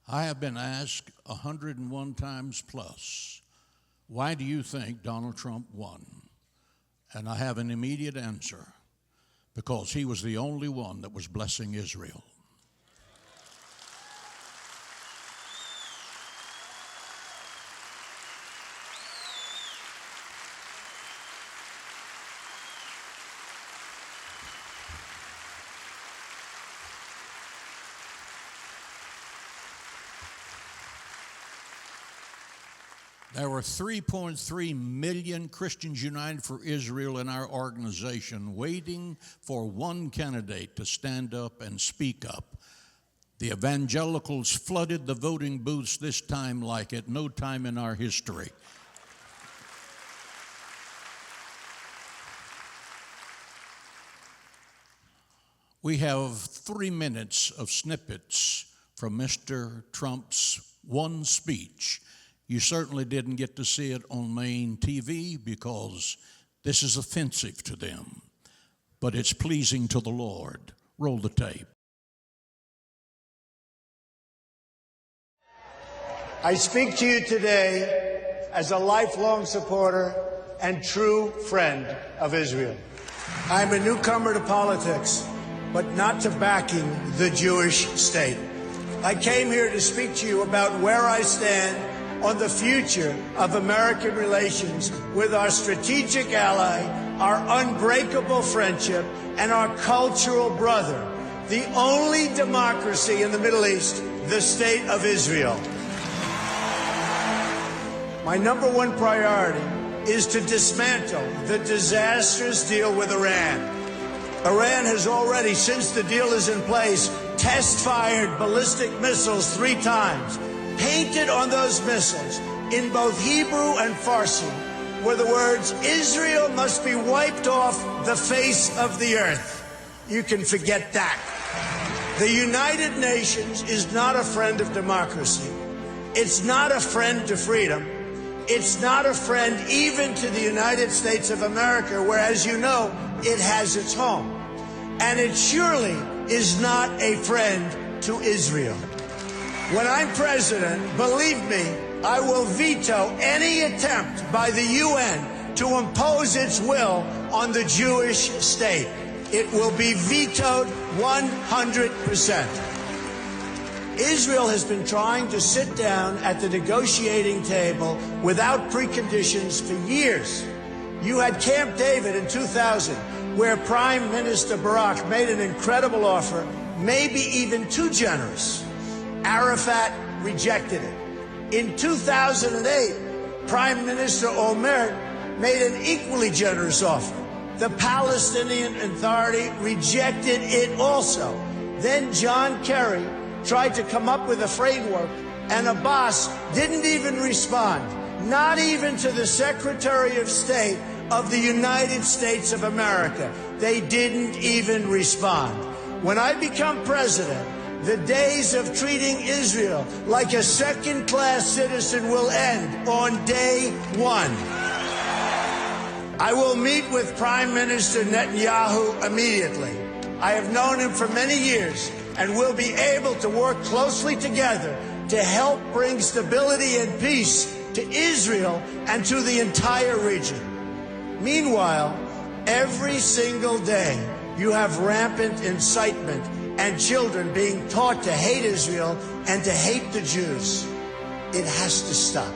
I have been asked 101 times plus, why do you think Donald Trump won? And I have an immediate answer: because he was the only one that was blessing Israel. There were 3.3 million Christians United for Israel in our organization, waiting for one candidate to stand up and speak up. The Evangelicals flooded the voting booths this time like at no time in our history. We have 3 minutes of snippets from Mr. Trump's one speech. You certainly didn't get to see it on main TV because this is offensive to them, but it's pleasing to the Lord. Roll the tape. I speak to you today as a lifelong supporter and true friend of Israel. I'm a newcomer to politics, but not to backing the Jewish state. I came here to speak to you about where I stand on the future of American relations with our strategic ally, our unbreakable friendship, and our cultural brother, the only democracy in the Middle East, the State of Israel. My number one priority is to dismantle the disastrous deal with Iran. Iran has already, since the deal is in place, test-fired ballistic missiles 3 times. Painted on those missiles in both Hebrew and Farsi were the words, "Israel must be wiped off the face of the earth." You can forget that. The United Nations is not a friend of democracy. It's not a friend to freedom. It's not a friend even to the United States of America, where, as you know, it has its home. And it surely is not a friend to Israel. When I'm president, believe me, I will veto any attempt by the UN to impose its will on the Jewish state. It will be vetoed 100%. Israel has been trying to sit down at the negotiating table without preconditions for years. You had Camp David in 2000, where Prime Minister Barak made an incredible offer, maybe even too generous. Arafat rejected it. In 2008, Prime Minister Olmert made an equally generous offer. The Palestinian Authority rejected it also. Then John Kerry tried to come up with a framework, and Abbas didn't even respond, not even to the Secretary of State of the United States of America. They didn't even respond. When I become president, the days of treating Israel like a second-class citizen will end on day 1. I will meet with Prime Minister Netanyahu immediately. I have known him for many years and will be able to work closely together to help bring stability and peace to Israel and to the entire region. Meanwhile, every single day, you have rampant incitement and children being taught to hate Israel and to hate the Jews. It has to stop.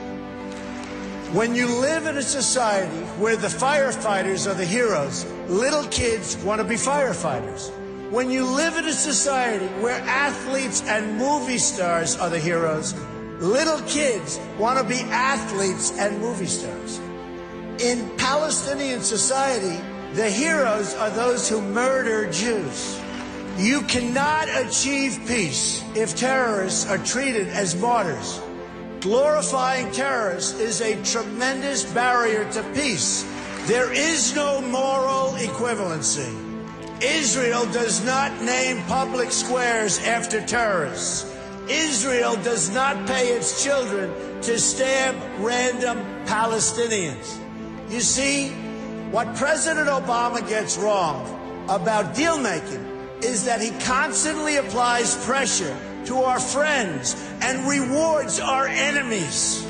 When you live in a society where the firefighters are the heroes, little kids want to be firefighters. When you live in a society where athletes and movie stars are the heroes, little kids want to be athletes and movie stars. In Palestinian society, the heroes are those who murder Jews. You cannot achieve peace if terrorists are treated as martyrs. Glorifying terrorists is a tremendous barrier to peace. There is no moral equivalency. Israel does not name public squares after terrorists. Israel does not pay its children to stab random Palestinians. You see, what President Obama gets wrong about deal-making is that he constantly applies pressure to our friends and rewards our enemies.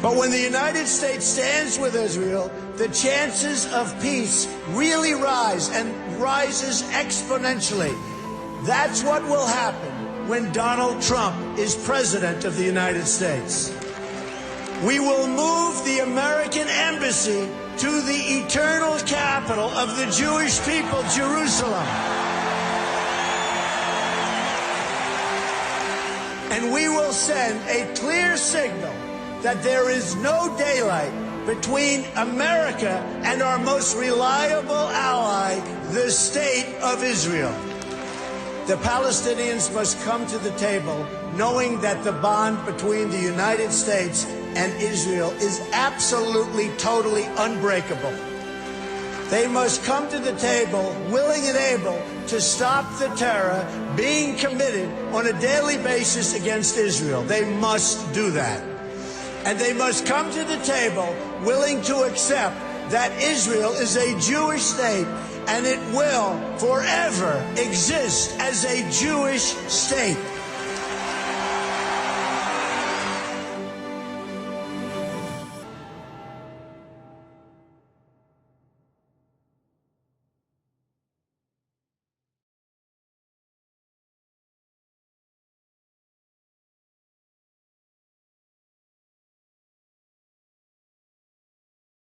But when the United States stands with Israel, the chances of peace really rise, and rises exponentially. That's what will happen when Donald Trump is president of the United States. We will move the American embassy to the eternal capital of the Jewish people, Jerusalem. And we will send a clear signal that there is no daylight between America and our most reliable ally, the State of Israel. The Palestinians must come to the table knowing that the bond between the United States and Israel is absolutely, totally unbreakable. They must come to the table willing and able to stop the terror being committed on a daily basis against Israel. They must do that. And they must come to the table willing to accept that Israel is a Jewish state and it will forever exist as a Jewish state.